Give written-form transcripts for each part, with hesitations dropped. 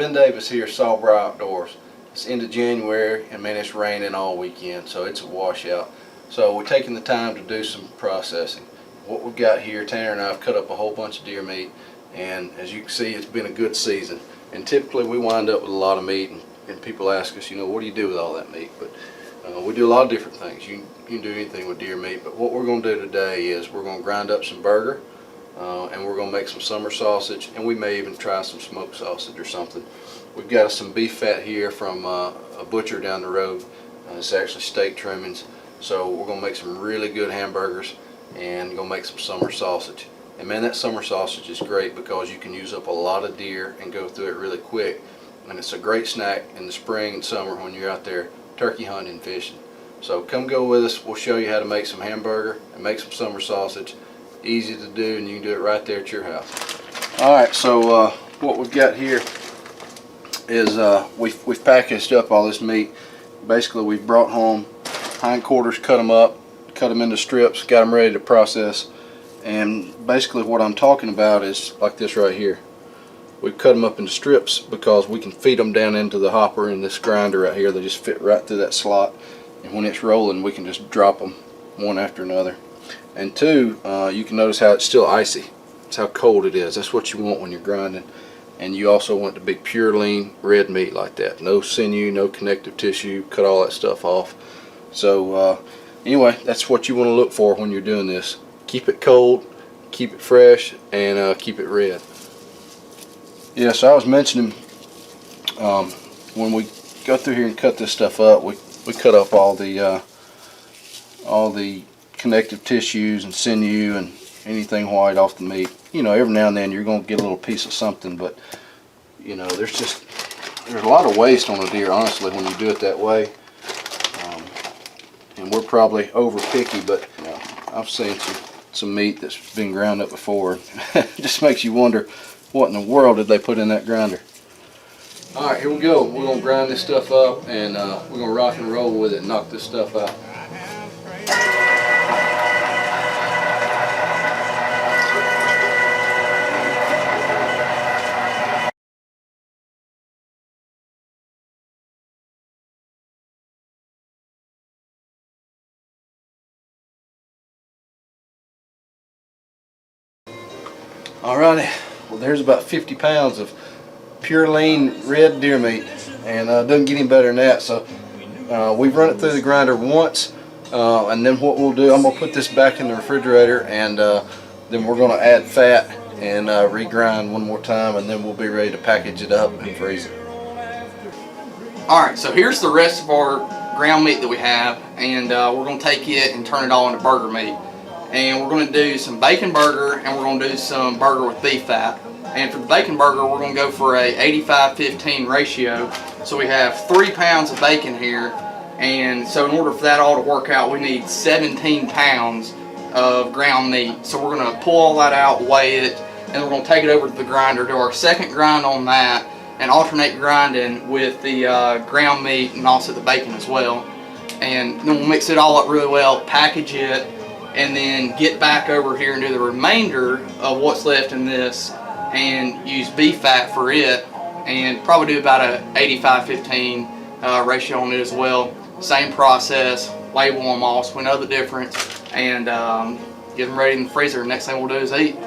Ben Davis here, Sawbro Outdoors. It's end of January and man, it's raining all weekend, so it's a washout. So we're taking the time to do some processing. What we've got here, Tanner and I have cut up a whole bunch of deer meat, and as you can see, it's been a good season. And typically we wind up with a lot of meat, and people ask us, you know, what do you do with all that meat? But we do a lot of different things. You can do anything with deer meat, but what we're going to do today is we're going to grind up some burger, and we're going to make some summer sausage, and we may even try some smoked sausage or something. We've got some beef fat here from a butcher down the road. It's actually steak trimmings. So we're going to make some really good hamburgers and going to make some summer sausage. And man, that summer sausage is great because you can use up a lot of deer and go through it really quick. And it's a great snack in the spring and summer when you're out there turkey hunting and fishing. So come go with us. We'll show you how to make some hamburger and make some summer sausage. Easy to do, and you can do it right there at your house. Alright, so what we've got here is we've packaged up all this meat. Basically we've brought home hindquarters, cut them into strips, got them ready to process. And basically what I'm talking about is like this right here. We've cut them up into strips because we can feed them down into the hopper in this grinder right here. They just fit right through that slot, and when it's rolling we can just drop them one after another. And two, you can notice how it's still icy. That's how cold it is. That's what you want when you're grinding. And you also want to be pure lean red meat like that. No sinew, no connective tissue, cut all that stuff off. So anyway, that's what you want to look for when you're doing this. Keep it cold, keep it fresh, and keep it red. Yeah, so I was mentioning when we go through here and cut this stuff up, we cut up all the connective tissues and sinew and anything white off the meat. You know, every now and then you're going to get a little piece of something, but you know, there's a lot of waste on a deer, honestly, when you do it that way. And we're probably over picky, but you know, I've seen some meat that's been ground up before. It just makes you wonder, what in the world did they put in that grinder? Alright, here we go. We're going to grind this stuff up, and we're going to rock and roll with it and knock this stuff out. Alrighty, well there's about 50 pounds of pure lean red deer meat, and it doesn't get any better than that. So we've run it through the grinder once, and then what we'll do, I'm going to put this back in the refrigerator, and then we're going to add fat and regrind one more time, and then we'll be ready to package it up and freeze it. Alright, so here's the rest of our ground meat that we have, and we're going to take it and turn it all into burger meat. And we're going to do some bacon burger, and we're going to do some burger with beef fat. And for the bacon burger, we're going to go for a 85-15 ratio. So we have 3 pounds of bacon here, and so in order for that all to work out, we need 17 pounds of ground meat. So we're going to pull all that out, weigh it, and we're going to take it over to the grinder, do our second grind on that, and alternate grinding with the ground meat and also the bacon as well. And then we'll mix it all up really well, package it, and then get back over here and do the remainder of what's left in this and use beef fat for it, and probably do about a 85-15 ratio on it as well. Same process, label them all so we know the difference, and get them ready in the freezer. Next thing we'll do is eat.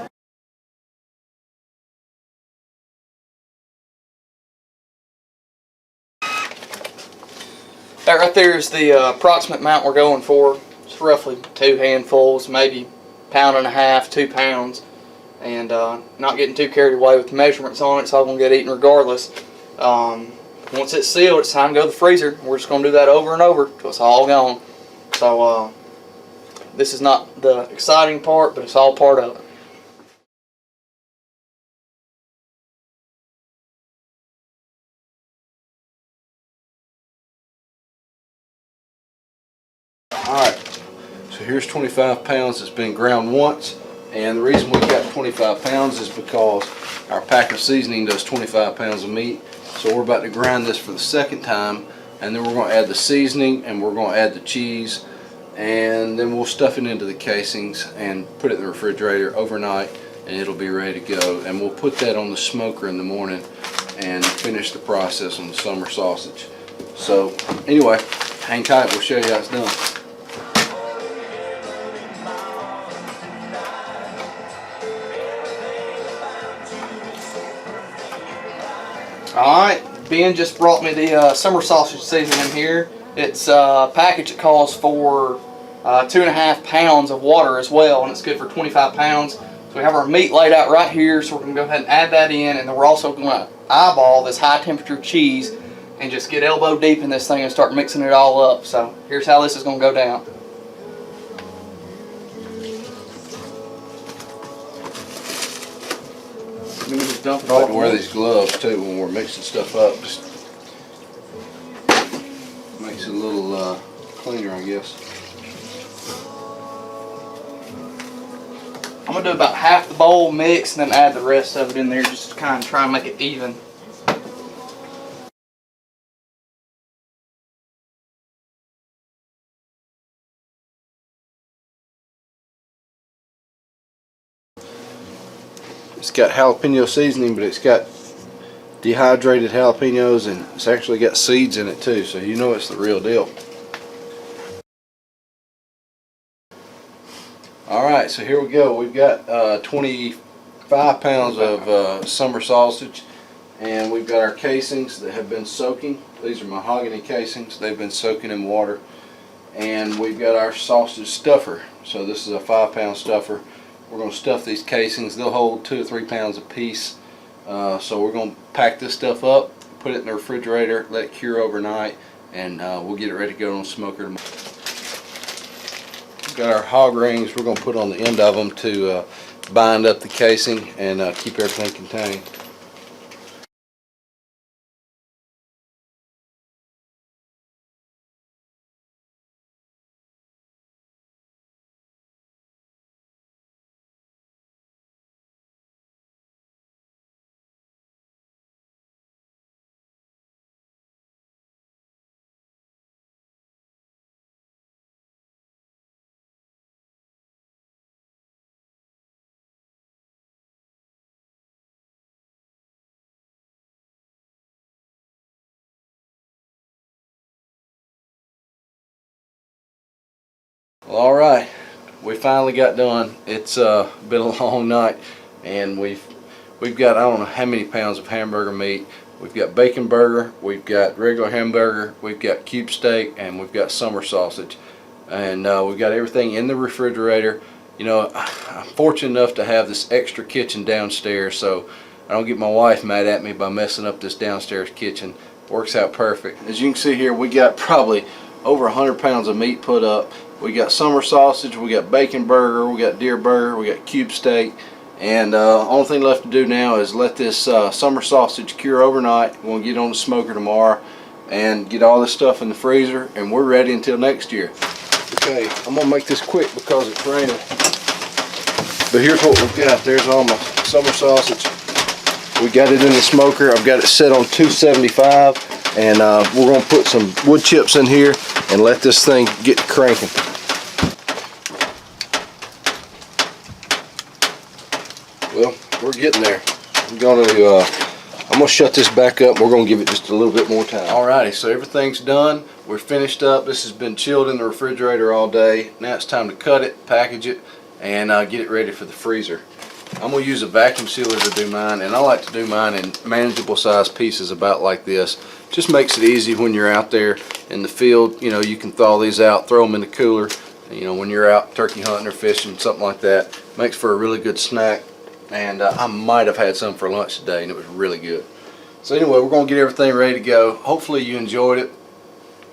That right there is the approximate amount we're going for. It's roughly 2 handfuls, maybe 1.5 pounds, 2 pounds, and not getting too carried away with the measurements on it. It's all going to get eaten regardless. Once it's sealed, it's time to go to the freezer. We're just going to do that over and over until it's all gone. So this is not the exciting part, but it's all part of it. Alright, so here's 25 pounds that's been ground once, and the reason we got 25 pounds is because our pack of seasoning does 25 pounds of meat. So we're about to grind this for the second time, and then we're going to add the seasoning, and we're going to add the cheese, and then we'll stuff it into the casings and put it in the refrigerator overnight, and it'll be ready to go. And we'll put that on the smoker in the morning and finish the process on the summer sausage. So anyway, hang tight, we'll show you how it's done. Alright, Ben just brought me the summer sausage seasoning here. It's a package that calls for 2.5 pounds of water as well, and it's good for 25 pounds. So we have our meat laid out right here, so we're going to go ahead and add that in, and then we're also going to eyeball this high temperature cheese and just get elbow deep in this thing and start mixing it all up. So here's how this is going to go down. Let me just dump it I all like to wear in. these gloves too when we're mixing stuff up. Just makes it a little cleaner, I guess. I'm going to do about half the bowl mix and then add the rest of it in there just to kind of try and make it even. It's got jalapeno seasoning, but it's got dehydrated jalapenos, and it's actually got seeds in it too, so you know it's the real deal. Alright, so here we go. We've got 25 pounds of summer sausage, and we've got our casings that have been soaking. These are mahogany casings. They've been soaking in water. And we've got our sausage stuffer. So this is a 5-pound stuffer. We're going to stuff these casings. They'll hold 2 or 3 pounds apiece. So we're going to pack this stuff up, put it in the refrigerator, let it cure overnight, and we'll get it ready to go on the smoker tomorrow. We've got our hog rings we're going to put on the end of them to bind up the casing and keep everything contained. Well, alright, we finally got done. It's been a long night, and we've got, I don't know how many pounds of hamburger meat. We've got bacon burger, we've got regular hamburger, we've got cube steak, and we've got summer sausage. And we've got everything in the refrigerator. You know, I'm fortunate enough to have this extra kitchen downstairs, so I don't get my wife mad at me by messing up this downstairs kitchen. Works out perfect. As you can see here, we got probably over 100 pounds of meat put up. We got summer sausage, we got bacon burger, we got deer burger, we got cube steak, and only thing left to do now is let this summer sausage cure overnight. We'll get it on the smoker tomorrow and get all this stuff in the freezer, and we're ready until next year. Okay, I'm gonna make this quick because it's raining. But here's what we've got. There's all my summer sausage. We got it in the smoker. I've got it set on 275, and we're gonna put some wood chips in here and let this thing get cranking. Well, we're getting there. I'm gonna shut this back up. We're gonna give it just a little bit more time. Alrighty, so everything's done. We're finished up. This has been chilled in the refrigerator all day. Now it's time to cut it, package it, and get it ready for the freezer. I'm gonna use a vacuum sealer to do mine, and I like to do mine in manageable size pieces about like this. Just makes it easy when you're out there in the field. You know, you can thaw these out, throw them in the cooler. You know, when you're out turkey hunting or fishing, something like that. Makes for a really good snack. And I might have had some for lunch today, and it was really good. So anyway, we're going to get everything ready to go. Hopefully you enjoyed it.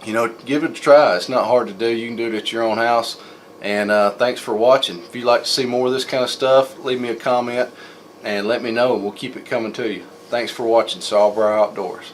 You know, give it a try. It's not hard to do. You can do it at your own house. And thanks for watching. If you'd like to see more of this kind of stuff, leave me a comment and let me know, and we'll keep it coming to you. Thanks for watching Sawbrow Outdoors.